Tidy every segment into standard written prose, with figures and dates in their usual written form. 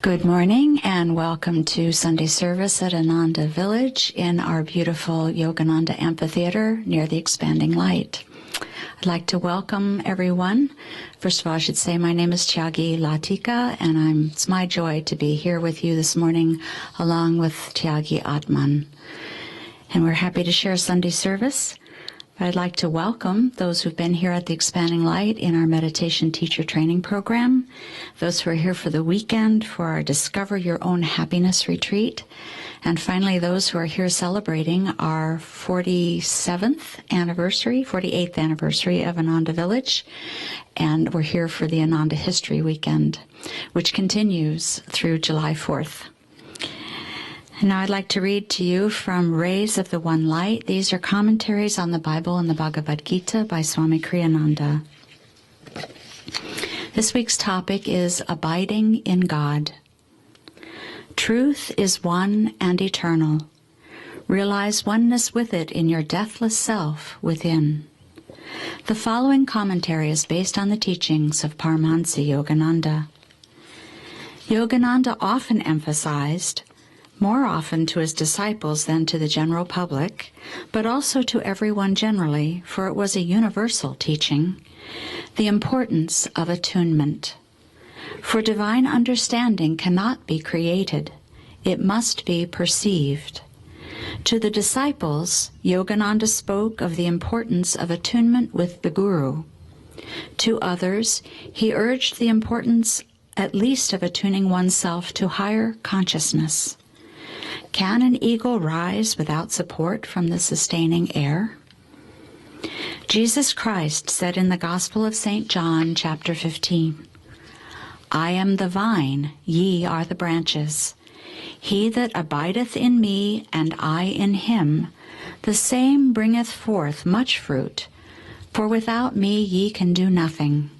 Good morning and welcome to Sunday service at Ananda Village in our beautiful Yogananda Amphitheater near the Expanding Light. I'd like to welcome everyone. First of all, I should say my name is Tyagi Latika, and it's my joy to be here with you this morning along with Tyagi Atman. And we're happy to share Sunday service. I'd like to welcome those who've been here at the Expanding Light in our meditation teacher training program, those who are here for the weekend for our Discover Your Own Happiness retreat, and finally those who are here celebrating our 48th anniversary of Ananda Village, and we're here for the Ananda History Weekend, which continues through July 4th. And now I'd like to read to you from Rays of the One Light. These are commentaries on the Bible and the Bhagavad Gita by Swami Kriyananda. This week's topic is Abiding in God. Truth is one and eternal. Realize oneness with it in your deathless self within. The following commentary is based on the teachings of Paramahansa Yogananda. Yogananda often emphasized, more often to his disciples than to the general public, but also to everyone generally, for it was a universal teaching, the importance of attunement. For divine understanding cannot be created, it must be perceived. To the disciples, Yogananda spoke of the importance of attunement with the Guru. To others, he urged the importance at least of attuning oneself to higher consciousness. Can an eagle rise without support from the sustaining air? Jesus Christ said in the Gospel of St. John, chapter 15, I am the vine, ye are the branches. He that abideth in me, and I in him, the same bringeth forth much fruit, for without me ye can do nothing.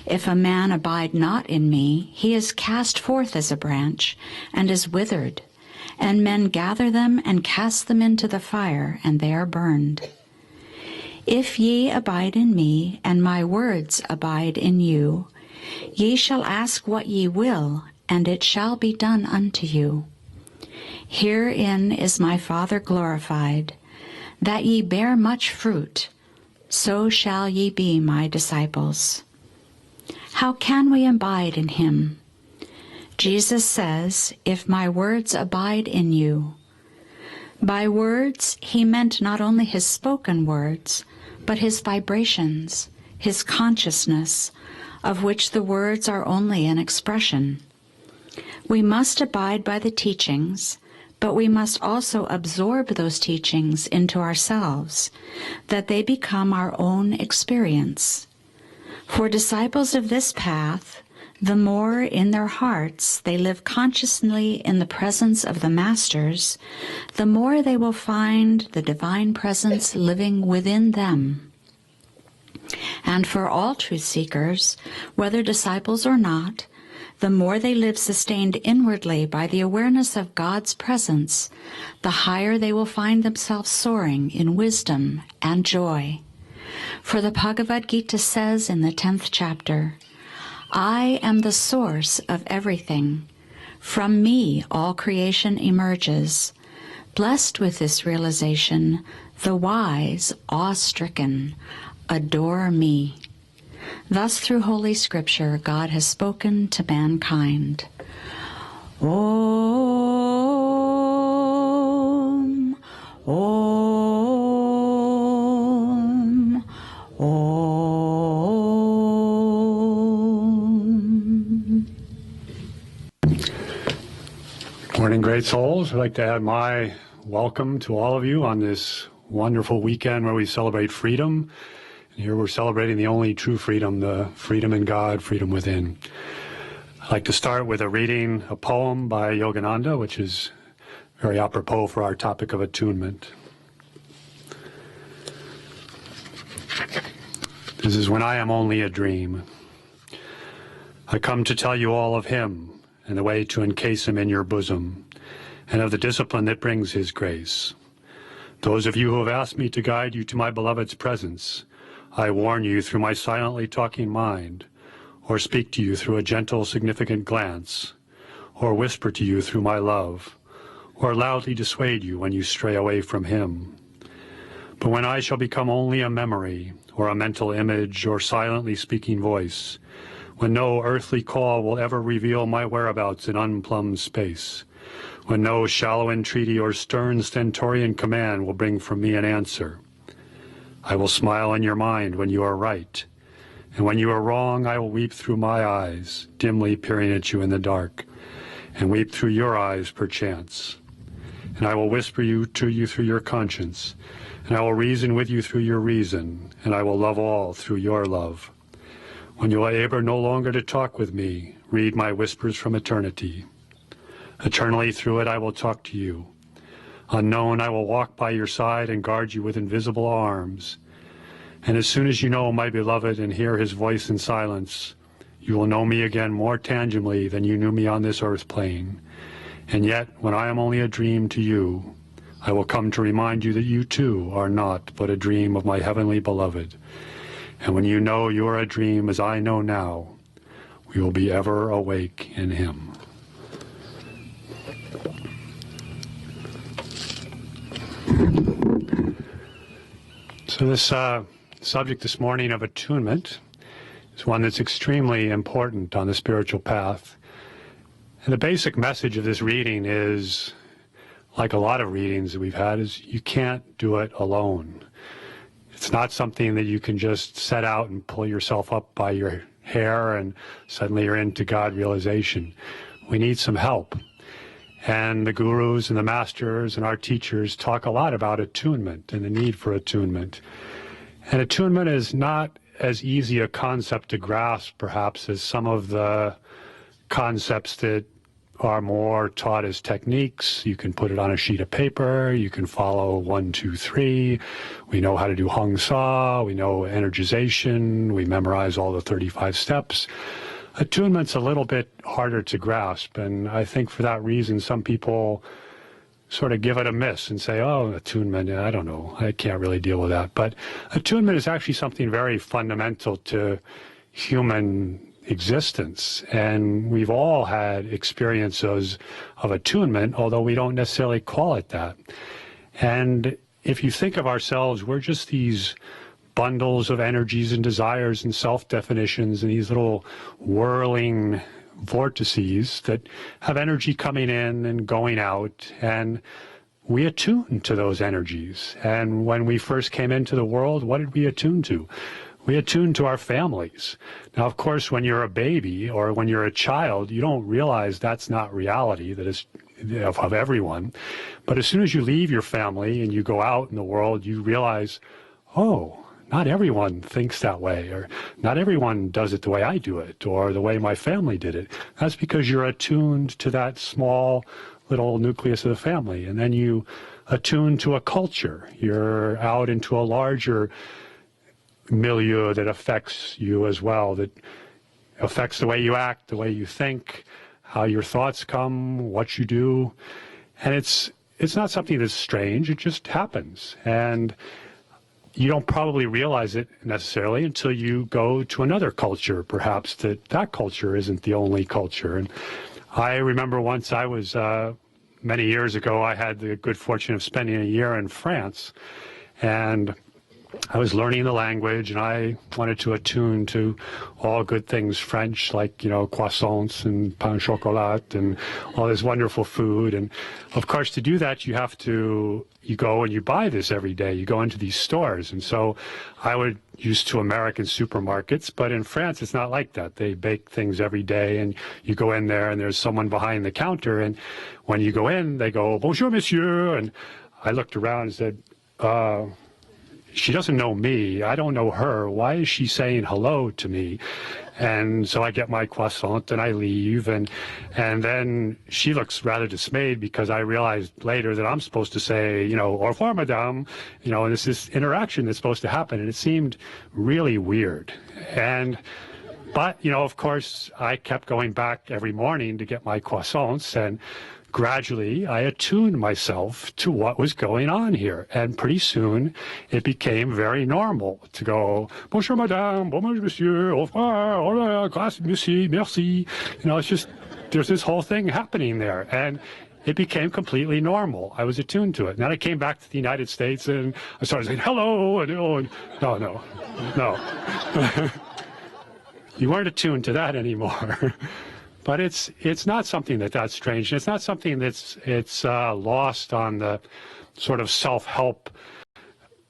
If a man abide not in me, he is cast forth as a branch, and is withered, and men gather them and cast them into the fire, and they are burned. If ye abide in me, and my words abide in you, ye shall ask what ye will, and it shall be done unto you. Herein is my Father glorified, that ye bear much fruit, so shall ye be my disciples. How can we abide in him? Jesus says, if my words abide in you. By words, he meant not only his spoken words, but his vibrations, his consciousness, of which the words are only an expression. We must abide by the teachings, but we must also absorb those teachings into ourselves, that they become our own experience. For disciples of this path, the more in their hearts they live consciously in the presence of the Masters, the more they will find the divine presence living within them. And for all truth seekers, whether disciples or not, the more they live sustained inwardly by the awareness of God's presence, the higher they will find themselves soaring in wisdom and joy. For the Bhagavad Gita says in the 10th chapter, I am the source of everything. From me all creation emerges. Blessed with this realization, the wise, awe-stricken, adore me. Thus through Holy Scripture, God has spoken to mankind. Om, Om, Om. Morning, great souls. I'd like to add my welcome to all of you on this wonderful weekend where we celebrate freedom. And here we're celebrating the only true freedom, the freedom in God, freedom within. I'd like to start with a poem by Yogananda, which is very apropos for our topic of attunement. This is When I Am Only a Dream. I come to tell you all of him, and the way to encase him in your bosom, and of the discipline that brings his grace. Those of you who have asked me to guide you to my beloved's presence, I warn you through my silently talking mind, or speak to you through a gentle, significant glance, or whisper to you through my love, or loudly dissuade you when you stray away from him. But when I shall become only a memory, or a mental image, or silently speaking voice, when no earthly call will ever reveal my whereabouts in unplumbed space, when no shallow entreaty or stern stentorian command will bring from me an answer, I will smile in your mind when you are right, and when you are wrong I will weep through my eyes, dimly peering at you in the dark, and weep through your eyes perchance. And I will whisper to you through your conscience, and I will reason with you through your reason, and I will love all through your love. When you are able no longer to talk with me, read my whispers from eternity. Eternally through it I will talk to you. Unknown I will walk by your side and guard you with invisible arms. And as soon as you know my beloved and hear his voice in silence, you will know me again more tangibly than you knew me on this earth plane. And yet, when I am only a dream to you, I will come to remind you that you too are not but a dream of my heavenly beloved. And when you know you are a dream as I know now, we will be ever awake in him. So this subject this morning of attunement is one that's extremely important on the spiritual path. And the basic message of this reading is, like a lot of readings that we've had, is you can't do it alone. It's not something that you can just set out and pull yourself up by your hair and suddenly you're into God realization. We need some help. And the gurus and the masters and our teachers talk a lot about attunement and the need for attunement. And attunement is not as easy a concept to grasp, perhaps, as some of the concepts that are more taught as techniques. You can put it on a sheet of paper, you can follow 1, 2, 3. We know how to do Hong Sa, we know energization, we memorize all the 35 steps. Attunement's a little bit harder to grasp, and I think for that reason some people sort of give it a miss and say, oh, attunement, I don't know, I can't really deal with that. But attunement is actually something very fundamental to human existence, and we've all had experiences of attunement, although we don't necessarily call it that. And if you think of ourselves, we're just these bundles of energies and desires and self-definitions and these little whirling vortices that have energy coming in and going out, and we attune to those energies. And when we first came into the world, what did we attune to? We attune to our families. Now, of course, when you're a baby or when you're a child, you don't realize that's not reality, that is of everyone. But as soon as you leave your family and you go out in the world, you realize, oh, not everyone thinks that way, or not everyone does it the way I do it, or the way my family did it. That's because you're attuned to that small little nucleus of the family. And then you attune to a culture. You're out into a larger milieu that affects you as well, that affects the way you act, the way you think, how your thoughts come, what you do. And it's not something that's strange, it just happens. And you don't probably realize it necessarily until you go to another culture, perhaps that culture isn't the only culture. And I remember once I was, many years ago, I had the good fortune of spending a year in France, and I was learning the language, and I wanted to attune to all good things French, like, croissants and pain au chocolat and all this wonderful food. And of course, to do that, you go and you buy this every day. You go into these stores. And so I would used to American supermarkets, but in France, it's not like that. They bake things every day, and you go in there and there's someone behind the counter. And when you go in, they go, "Bonjour, monsieur." And I looked around and said, she doesn't know me, I don't know her, why is she saying hello to me? And so I get my croissant and I leave, and then she looks rather dismayed because I realized later that I'm supposed to say, au revoir, madame, and it's this interaction that's supposed to happen, and it seemed really weird. But of course, I kept going back every morning to get my croissants, and gradually, I attuned myself to what was going on here, and pretty soon it became very normal to go, "Bonjour, madame, bonjour, monsieur, au revoir, grâce, merci, merci." It's just there's this whole thing happening there. And it became completely normal. I was attuned to it. And then I came back to the United States and I started saying, hello, and no. You weren't attuned to that anymore. But it's not something that's strange. It's not something that's lost on the sort of self-help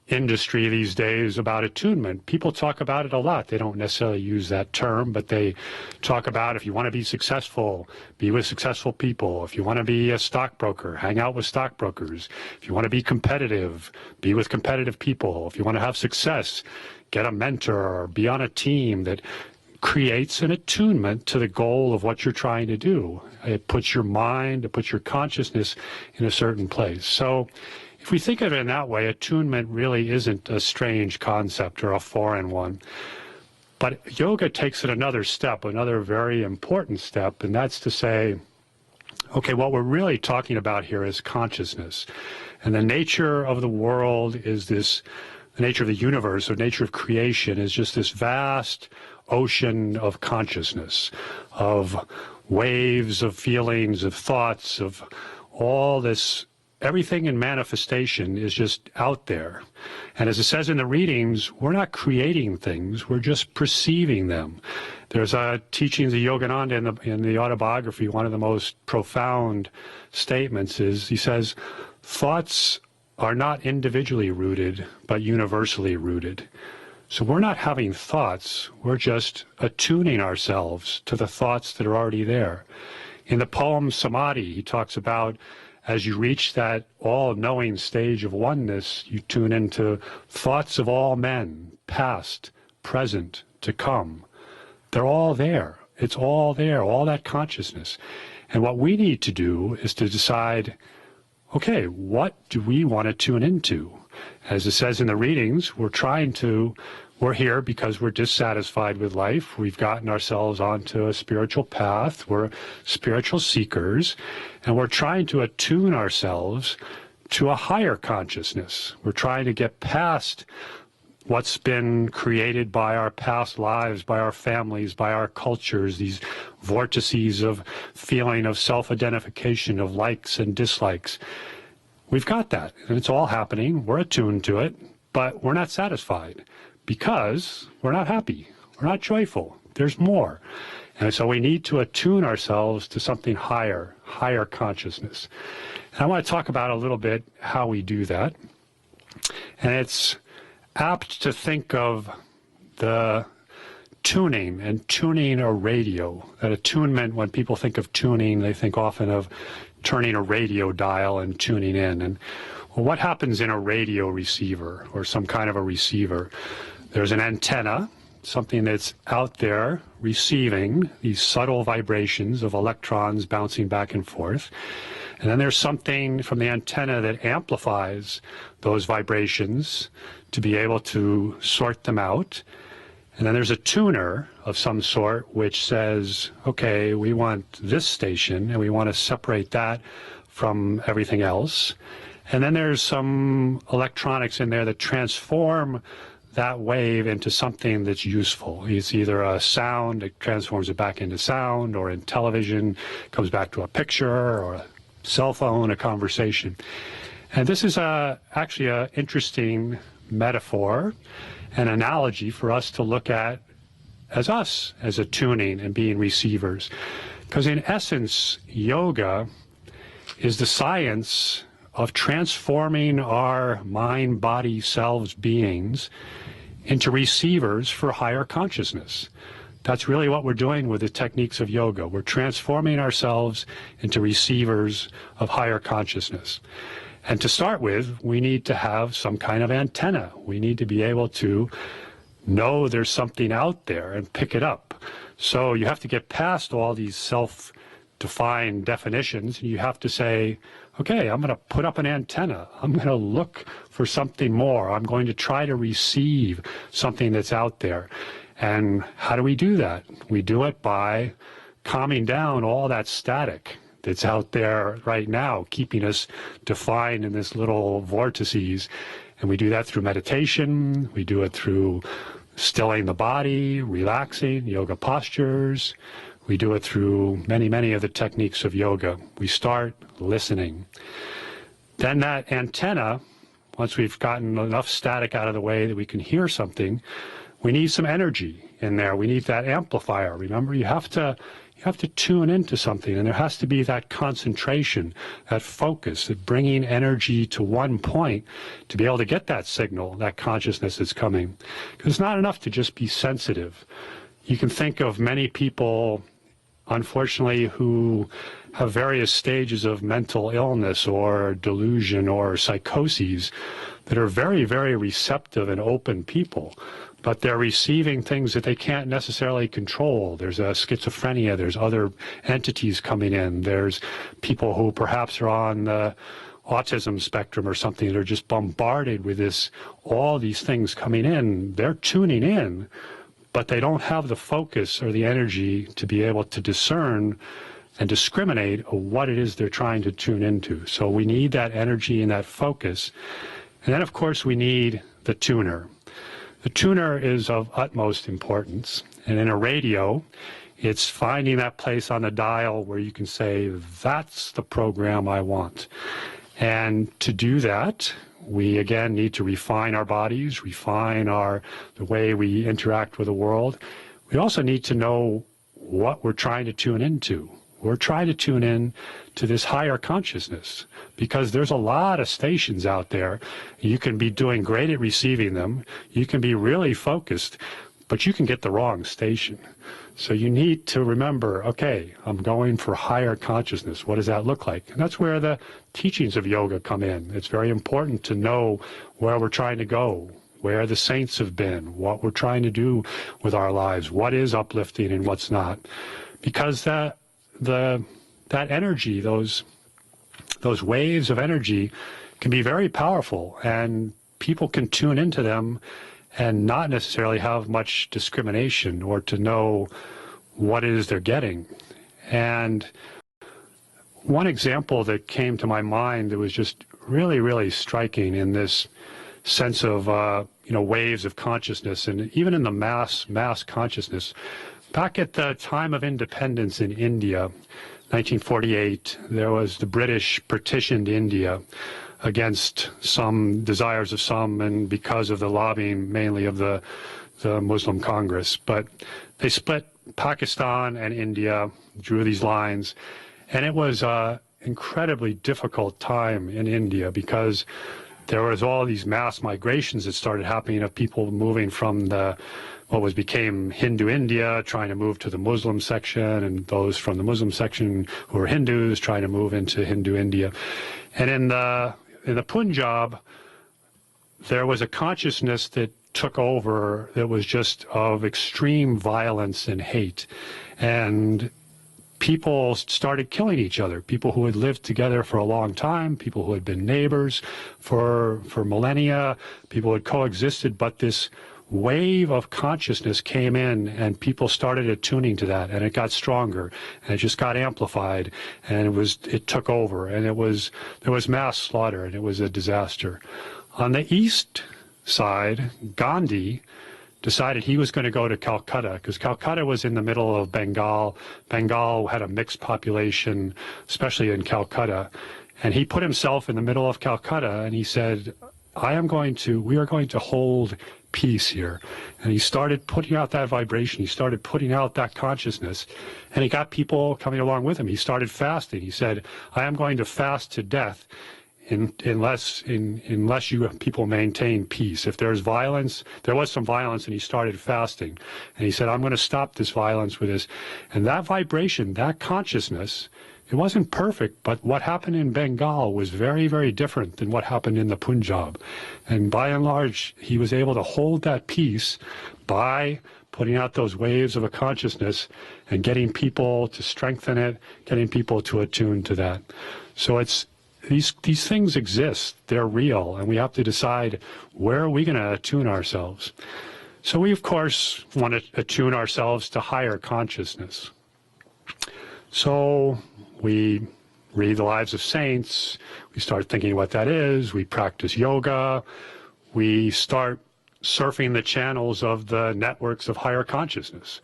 industry these days about attunement. People talk about it a lot. They don't necessarily use that term, but they talk about if you want to be successful, be with successful people. If you want to be a stockbroker, hang out with stockbrokers. If you want to be competitive, be with competitive people. If you want to have success, get a mentor or be on a team that creates an attunement to the goal of what you're trying to do. It puts your mind, it puts your consciousness in a certain place. So if we think of it in that way, attunement really isn't a strange concept or a foreign one. But yoga takes it another step, another very important step, and that's to say, okay, what we're really talking about here is consciousness. And the nature of the world is this, the nature of the universe, or nature of creation is just this vast ocean of consciousness, of waves of feelings, of thoughts, of all this. Everything in manifestation is just out there. And as it says in the readings, we're not creating things, we're just perceiving them. There's a teachings of Yogananda in the autobiography, one of the most profound statements is, he says, thoughts are not individually rooted, but universally rooted. So we're not having thoughts, we're just attuning ourselves to the thoughts that are already there. In the poem Samadhi, he talks about as you reach that all-knowing stage of oneness, you tune into thoughts of all men, past, present, to come. They're all there. It's all there, all that consciousness. And what we need to do is to decide, okay, what do we want to tune into? As it says in the readings, we're here because we're dissatisfied with life. We've gotten ourselves onto a spiritual path. We're spiritual seekers, and we're trying to attune ourselves to a higher consciousness. We're trying to get past what's been created by our past lives, by our families, by our cultures, these vortices of feeling of self-identification, of likes and dislikes. We've got that, and it's all happening. We're attuned to it, but we're not satisfied because we're not happy. We're not joyful. There's more. And so we need to attune ourselves to something higher, higher consciousness. And I want to talk about a little bit how we do that. And it's apt to think of the tuning and tuning a radio. That attunement, when people think of tuning, they think often of turning a radio dial and tuning in. And well, what happens in a radio receiver or some kind of a receiver? There's an antenna, something that's out there receiving these subtle vibrations of electrons bouncing back and forth. And then there's something from the antenna that amplifies those vibrations to be able to sort them out. And then there's a tuner of some sort which says, okay, we want this station and we want to separate that from everything else. And then there's some electronics in there that transform that wave into something that's useful. It's either a sound, it transforms it back into sound, or in television, it comes back to a picture, or a cell phone, a conversation. And this is actually an interesting metaphor, an analogy for us to look at as us, as attuning and being receivers. Because in essence, yoga is the science of transforming our mind, body, selves, beings into receivers for higher consciousness. That's really what we're doing with the techniques of yoga. We're transforming ourselves into receivers of higher consciousness. And to start with, we need to have some kind of antenna. We need to be able to know there's something out there and pick it up. So you have to get past all these self-defined definitions, and you have to say, okay, I'm going to put up an antenna. I'm going to look for something more. I'm going to try to receive something that's out there. And how do we do that? We do it by calming down all that static that's out there right now, keeping us defined in this little vortices. And we do that through meditation. We do it through stilling the body, relaxing, yoga postures. We do it through many of the techniques of yoga. We start listening. Then that antenna, once we've gotten enough static out of the way that we can hear something, we need some energy in there. We need that amplifier. Remember, you have to tune into something, and there has to be that concentration, that focus, that bringing energy to one point to be able to get that signal, that consciousness that's coming. Because it's not enough to just be sensitive. You can think of many people, unfortunately, who have various stages of mental illness or delusion or psychoses that are very receptive and open people, but they're receiving things that they can't necessarily control. There's a schizophrenia, there's other entities coming in, there's people who perhaps are on the autism spectrum or something that are just bombarded with all these things coming in. They're tuning in, but they don't have the focus or the energy to be able to discern and discriminate what it is they're trying to tune into. So we need that energy and that focus. And then, of course, we need the tuner. The tuner is of utmost importance. And in a radio, it's finding that place on the dial where you can say, that's the program I want. And to do that, we again need to refine our bodies, refine the way we interact with the world. We also need to know what we're trying to tune into. We're trying to tune in to this higher consciousness, because there's a lot of stations out there. You can be doing great at receiving them. You can be really focused, but you can get the wrong station. So you need to remember, okay, I'm going for higher consciousness. What does that look like? And that's where the teachings of yoga come in. It's very important to know where we're trying to go, where the saints have been, what we're trying to do with our lives, what is uplifting and what's not. Because that energy, those waves of energy can be very powerful, and people can tune into them and not necessarily have much discrimination or to know what it is they're getting. And one example that came to my mind that was just really striking in this sense of waves of consciousness, and even in the mass consciousness. Back at the time of independence in India, 1948, there was the British partitioned India against some desires of some, and because of the lobbying mainly of the Muslim Congress. But they split Pakistan and India, drew these lines, and it was an incredibly difficult time in India because there was all these mass migrations that started happening of people moving from what became Hindu India, trying to move to the Muslim section, and those from the Muslim section who were Hindus trying to move into Hindu India. And in the Punjab, there was a consciousness that took over that was just of extreme violence and hate. And people started killing each other, people who had lived together for a long time, people who had been neighbors for millennia, people who had coexisted, but this wave of consciousness came in and people started attuning to that, and it got stronger and it just got amplified, and it took over, and there was mass slaughter, and it was a disaster. On the east side, Gandhi decided he was going to go to Calcutta, because Calcutta was in the middle of Bengal. Bengal had a mixed population, especially in Calcutta, and he put himself in the middle of Calcutta and he said, we are going to hold peace here. And he started putting out that vibration, he started putting out that consciousness, and he got people coming along with him. He started fasting. He said, I am going to fast to death unless you people maintain peace. If there's violence, there was some violence, and he started fasting. And he said, I'm going to stop this violence with this. And that vibration, that consciousness, it wasn't perfect, but what happened in Bengal was very different than what happened in the Punjab. And by and large, he was able to hold that peace by putting out those waves of a consciousness and getting people to strengthen it, getting people to attune to that. So it's these things exist, they're real, and we have to decide where are we going to attune ourselves. So we, of course, want to attune ourselves to higher consciousness. So we read the lives of saints, we start thinking what that is, we practice yoga, we start surfing the channels of the networks of higher consciousness.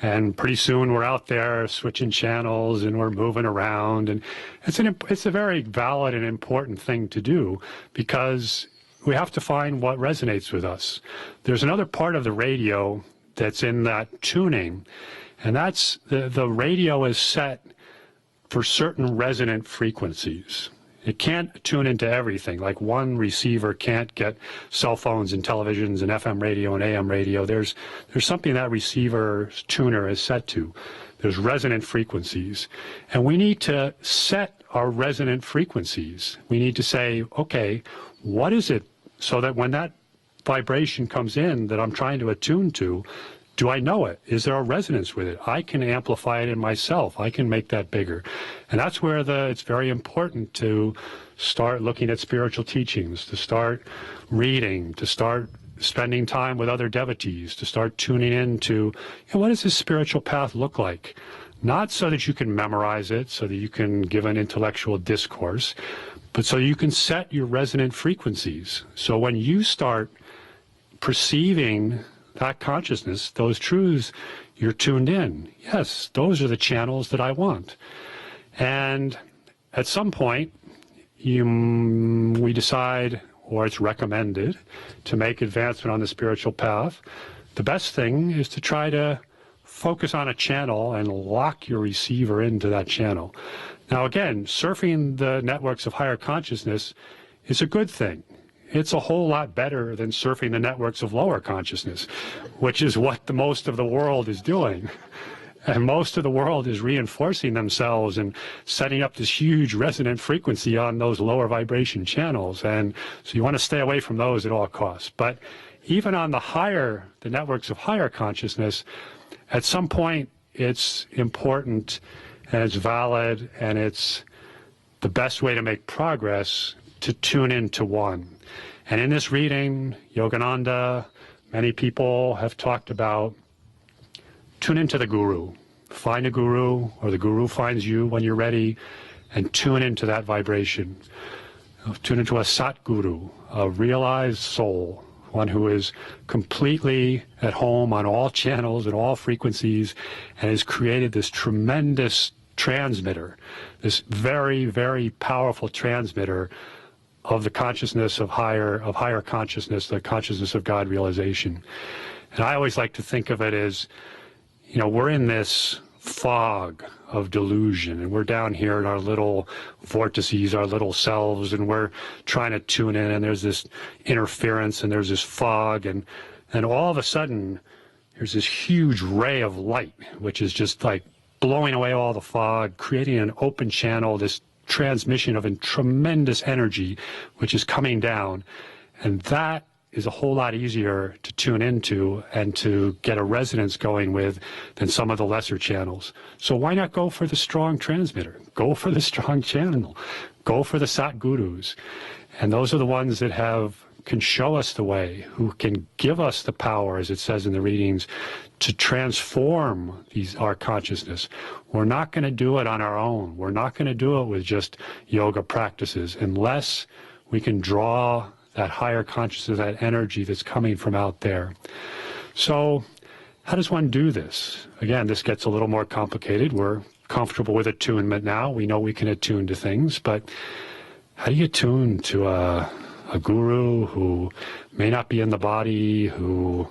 And pretty soon we're out there switching channels and we're moving around. And it's a very valid and important thing to do, because we have to find what resonates with us. There's another part of the radio that's in that tuning, and that's the radio is set for certain resonant frequencies. It can't tune into everything. Like one receiver can't get cell phones and televisions and FM radio and AM radio. There's something that receiver's tuner is set to. There's resonant frequencies. And we need to set our resonant frequencies. We need to say, okay, what is it, so that when that vibration comes in that I'm trying to attune to, do I know it? Is there a resonance with it? I can amplify it in myself. I can make that bigger. And that's where it's very important to start looking at spiritual teachings, to start reading, to start spending time with other devotees, to start tuning into, what does this spiritual path look like? Not so that you can memorize it, so that you can give an intellectual discourse, but so you can set your resonant frequencies. So when you start perceiving that consciousness, those truths, you're tuned in. Yes, those are the channels that I want. And at some point, we decide, or it's recommended, to make advancement on the spiritual path. The best thing is to try to focus on a channel and lock your receiver into that channel. Now again, surfing the networks of higher consciousness is a good thing. It's a whole lot better than surfing the networks of lower consciousness, which is what the most of the world is doing. And most of the world is reinforcing themselves and setting up this huge resonant frequency on those lower vibration channels. And so you want to stay away from those at all costs. But even on the networks of higher consciousness, at some point it's important and it's valid and it's the best way to make progress to tune into one. And in this reading, Yogananda, many people have talked about tune into the guru. Find a guru, or the guru finds you when you're ready, and tune into that vibration. Tune into a Satguru, a realized soul, one who is completely at home on all channels and all frequencies, and has created this tremendous transmitter, this very, very powerful transmitter of the consciousness of higher consciousness, the consciousness of God realization. And I always like to think of it as, we're in this fog of delusion, and we're down here in our little vortices, our little selves, and we're trying to tune in, and there's this interference, and there's this fog, and all of a sudden, there's this huge ray of light, which is just like blowing away all the fog, creating an open channel, this transmission of a tremendous energy which is coming down, and that is a whole lot easier to tune into and to get a resonance going with than some of the lesser channels. So why not go for the strong transmitter? Go for the strong channel. Go for the Satgurus. And those are the ones that can show us the way, who can give us the power, as it says in the readings, to transform our consciousness. We're not going to do it on our own. We're not going to do it with just yoga practices unless we can draw that higher consciousness, that energy that's coming from out there. So how does one do this? Again, this gets a little more complicated. We're comfortable with attunement now. We know we can attune to things, but how do you attune to a guru who may not be in the body, who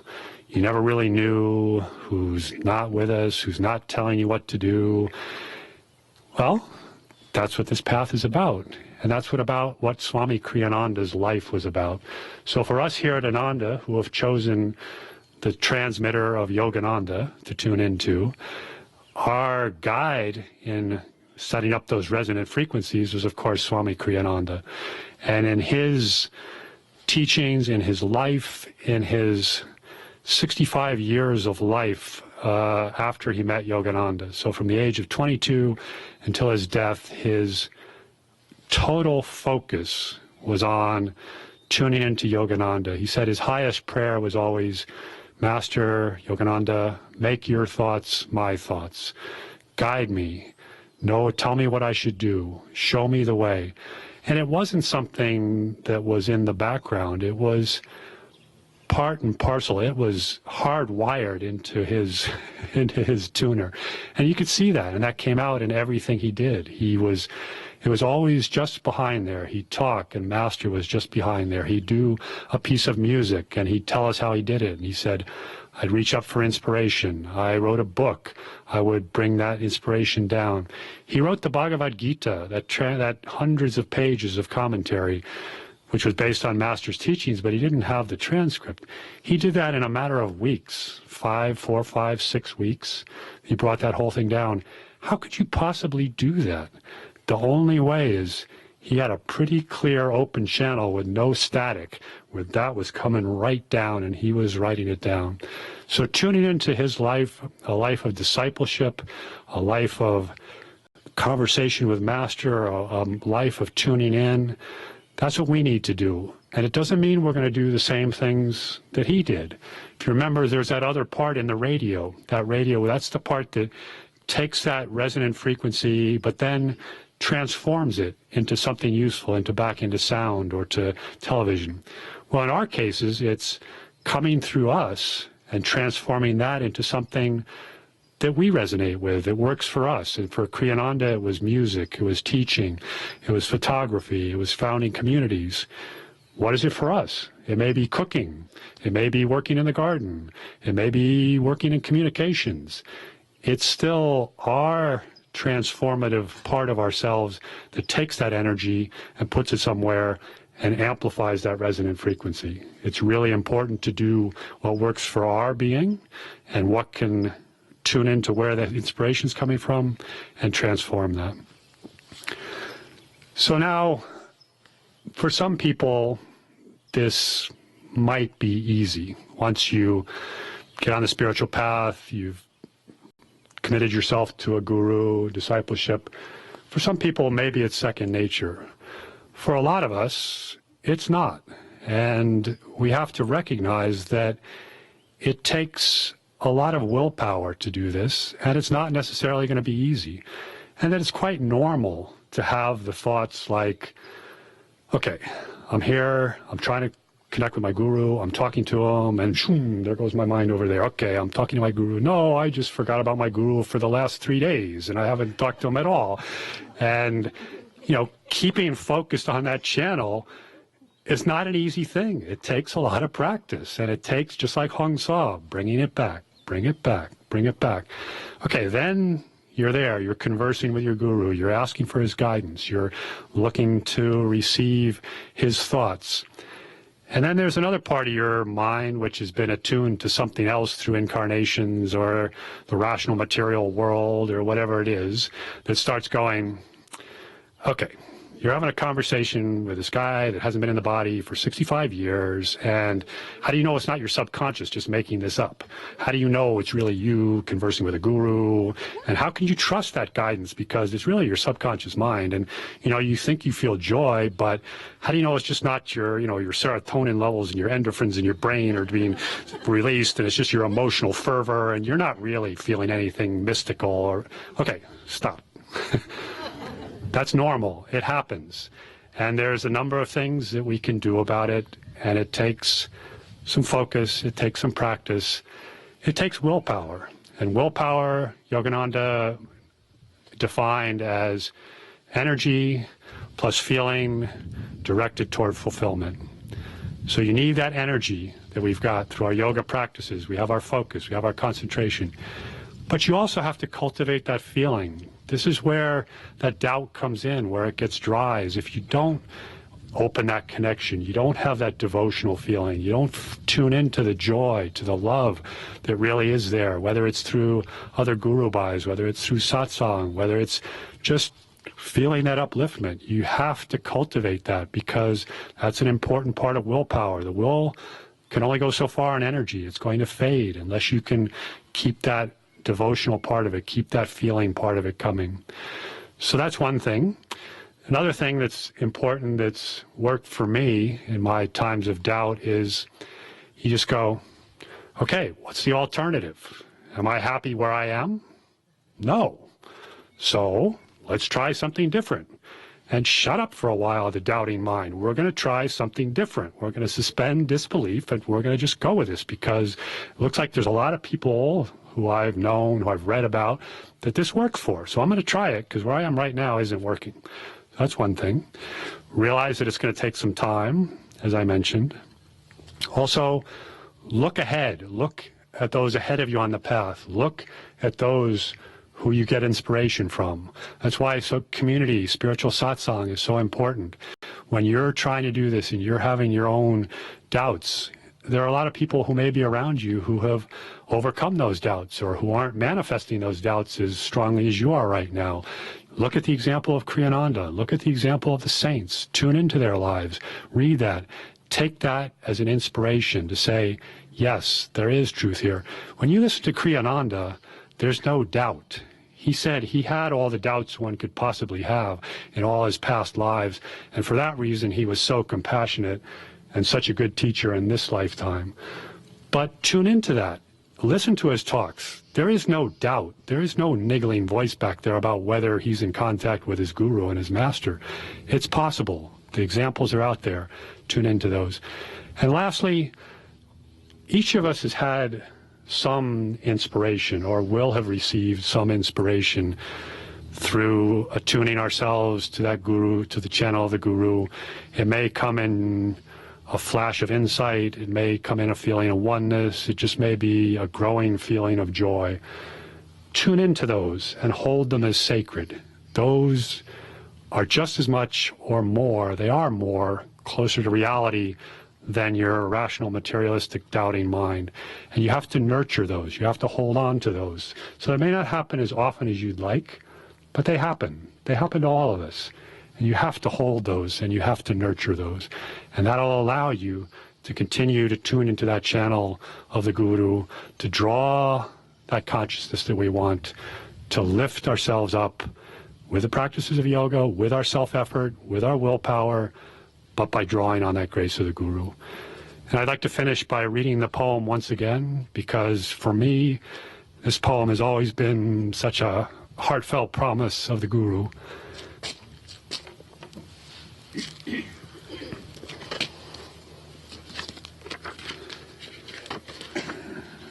you never really knew, who's not with us, who's not telling you what to do? Well, that's what this path is about. And that's what Swami Kriyananda's life was about. So for us here at Ananda, who have chosen the transmitter of Yogananda to tune into, our guide in setting up those resonant frequencies was, of course, Swami Kriyananda. And in his teachings, in his life, in his 65 years of life after he met Yogananda, so from the age of 22 until his death, his total focus was on tuning into Yogananda. He said his highest prayer was always, Master Yogananda, make your thoughts my thoughts. Guide me. Tell me what I should do. Show me the way. And it wasn't something that was in the background. It was part and parcel. It was hardwired into his into his tuner, and you could see that, and that came out in everything he did. It was always just behind there. He'd talk, and Master was just behind there. He'd do a piece of music, and he'd tell us how he did it. And he said, I'd reach up for inspiration. I wrote a book. I would bring that inspiration down. He wrote the Bhagavad Gita, that hundreds of pages of commentary, which was based on Master's teachings, but he didn't have the transcript. He did that in a matter of weeks, 4, 5, 6 weeks. He brought that whole thing down. How could you possibly do that? The only way is he had a pretty clear open channel with no static, where that was coming right down and he was writing it down. So tuning into his life, a life of discipleship, a life of conversation with Master, a life of tuning in, that's what we need to do. And it doesn't mean we're going to do the same things that he did. If you remember, there's that other part in the radio. That radio, that's the part that takes that resonant frequency, but then transforms it into something useful, back into sound or to television. Well, in our cases, it's coming through us and transforming that into something that we resonate with, that works for us. And for Kriyananda, it was music, it was teaching, it was photography, it was founding communities. What is it for us? It may be cooking, it may be working in the garden, it may be working in communications. It's still our transformative part of ourselves that takes that energy and puts it somewhere and amplifies that resonant frequency. It's really important to do what works for our being and what can tune into where that inspiration is coming from and transform that. So now, for some people, this might be easy. Once you get on the spiritual path, you've committed yourself to a guru, discipleship. For some people, maybe it's second nature. For a lot of us, it's not. And we have to recognize that it takes a lot of willpower to do this, and it's not necessarily going to be easy. And that it's quite normal to have the thoughts like, okay, I'm here, I'm trying to connect with my guru, I'm talking to him, and shoom, there goes my mind over there. Okay, I'm talking to my guru. No, I just forgot about my guru for the last 3 days, and I haven't talked to him at all. And, keeping focused on that channel is not an easy thing. It takes a lot of practice, and it takes, just like Hong Sa, bringing it back, bring it back, bring it back. Okay, then you're there, you're conversing with your guru, you're asking for his guidance, you're looking to receive his thoughts. And then there's another part of your mind which has been attuned to something else through incarnations or the rational material world or whatever it is that starts going, okay, you're having a conversation with this guy that hasn't been in the body for 65 years, and how do you know it's not your subconscious just making this up? How do you know it's really you conversing with a guru? And how can you trust that guidance? Because it's really your subconscious mind, and you think you feel joy, but how do you know it's just not your serotonin levels and your endorphins in your brain are being released, and it's just your emotional fervor, and you're not really feeling anything mystical? Or okay, stop. That's normal. It happens. And there's a number of things that we can do about it, and it takes some focus, it takes some practice, it takes willpower. And willpower, Yogananda defined as energy plus feeling directed toward fulfillment. So you need that energy that we've got through our yoga practices. We have our focus, we have our concentration. But you also have to cultivate that feeling. This is where that doubt comes in, where it gets dry, is if you don't open that connection, you don't have that devotional feeling, you don't tune into the joy, to the love that really is there, whether it's through other guru bhais, whether it's through satsang, whether it's just feeling that upliftment. You have to cultivate that, because that's an important part of willpower. The will can only go so far in energy. It's going to fade unless you can keep that devotional part of it, keep that feeling part of it coming. So that's one thing. Another thing that's important that's worked for me in my times of doubt is you just go, okay, what's the alternative? Am I happy where I am? No. So let's try something different. and shut up for a while, the doubting mind. We're going to try something different. We're going to suspend disbelief, and we're going to just go with this, because it looks like there's a lot of people who I've known, who I've read about, that this works for. So I'm going to try it, because where I am right now isn't working. That's one thing. Realize that it's going to take some time, as I mentioned. Also, look ahead. Look at those ahead of you on the path. Look at those who you get inspiration from. That's why community, spiritual satsang is so important. When you're trying to do this and you're having your own doubts, there are a lot of people who may be around you who have overcome those doubts, or who aren't manifesting those doubts as strongly as you are right now. Look at the example of Ananda. Look at the example of the saints. Tune into their lives. Read that. Take that as an inspiration to say, yes, there is truth here. When you listen to Ananda, there's no doubt. He said he had all the doubts one could possibly have in all his past lives, and for that reason he was so compassionate and such a good teacher in this lifetime. But tune into that. Listen to his talks. There is no doubt. There is no niggling voice back there about whether he's in contact with his guru and his master. It's possible. The examples are out there. Tune into those. And lastly, each of us has had some inspiration, or will have received some inspiration, through attuning ourselves to that guru, to the channel of the guru. It may come in a flash of insight. It may come in a feeling of oneness. It just may be a growing feeling of joy. Tune into those and hold them as sacred. Those are just as much or more, they are more closer to reality than your rational, materialistic, doubting mind. And you have to nurture those. You have to hold on to those. So they may not happen as often as you'd like, but they happen. They happen to all of us. And you have to hold those, and you have to nurture those. And that'll allow you to continue to tune into that channel of the Guru, to draw that consciousness that we want, to lift ourselves up with the practices of yoga, with our self-effort, with our willpower, but by drawing on that grace of the Guru. And I'd like to finish by reading the poem once again, because for me, this poem has always been such a heartfelt promise of the Guru.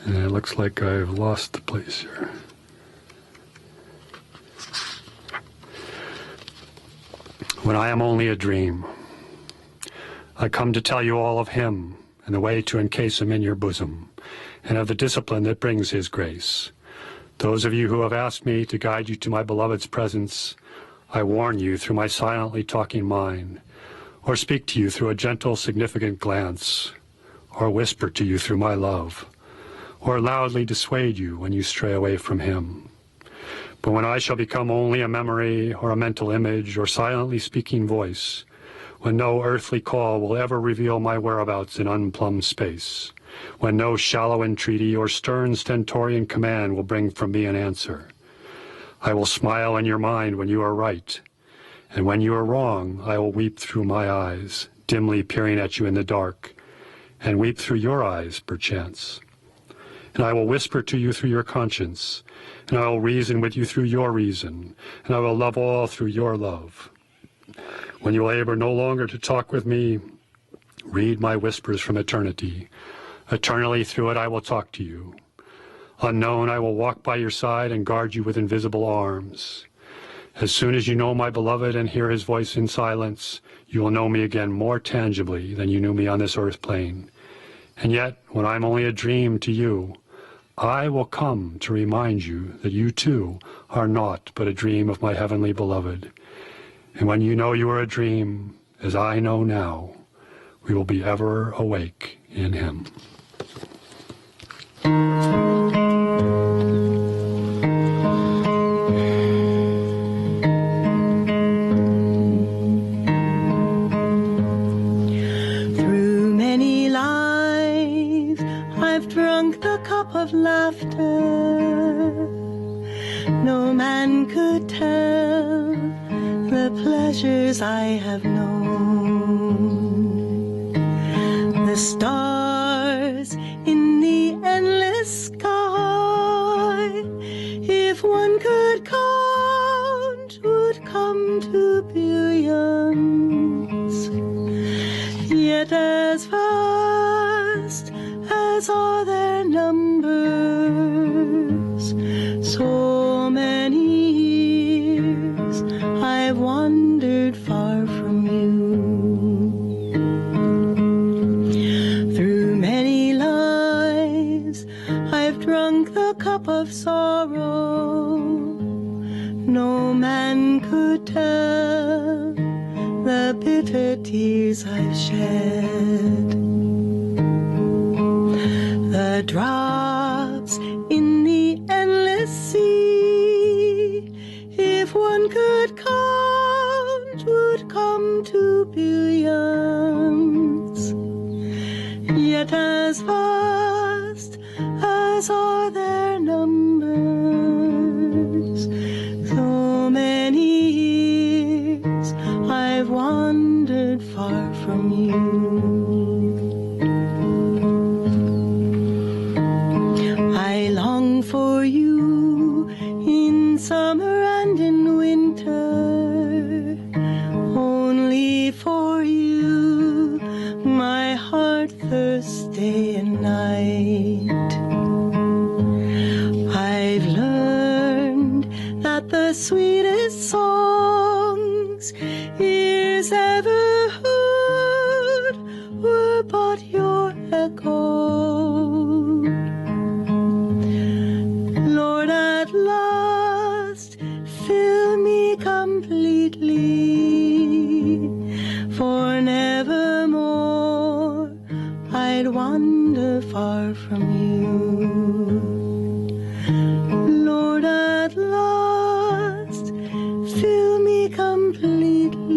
And it looks like I've lost the place here. When I am only a dream, I come to tell you all of him, and the way to encase him in your bosom, and of the discipline that brings his grace. Those of you who have asked me to guide you to my beloved's presence, I warn you through my silently talking mind, or speak to you through a gentle, significant glance, or whisper to you through my love, or loudly dissuade you when you stray away from him. But when I shall become only a memory, or a mental image, or silently speaking voice, when no earthly call will ever reveal my whereabouts in unplumbed space, when no shallow entreaty or stern stentorian command will bring from me an answer, I will smile in your mind when you are right, and when you are wrong, I will weep through my eyes, dimly peering at you in the dark, and weep through your eyes, perchance. And I will whisper to you through your conscience, and I will reason with you through your reason, and I will love all through your love. When you are able no longer to talk with me, read my whispers from eternity. Eternally through it I will talk to you. Unknown, I will walk by your side and guard you with invisible arms. As soon as you know my beloved and hear his voice in silence, you will know me again more tangibly than you knew me on this earth plane. And yet, when I am only a dream to you, I will come to remind you that you too are naught but a dream of my heavenly beloved. And when you know you are a dream, as I know now, we will be ever awake in him. Through many lives, I've drunk the cup of laughter. No man could tell the pleasures I have known. The stars in the endless sky, if one could count, would come to billions. the bitter tears I've shed. The drops in the endless sea, if one could count, would come to billions. Yet as vast as are their numbers, so many years I've wandered far from you. I long for you in summer and in winter, only for you my heart thirsts day and night. I've learned that the sweetest songs ears ever heard were but your echo. Lord, at last fill me completely, for nevermore I'd wander far from you. Lord, at last fill me completely,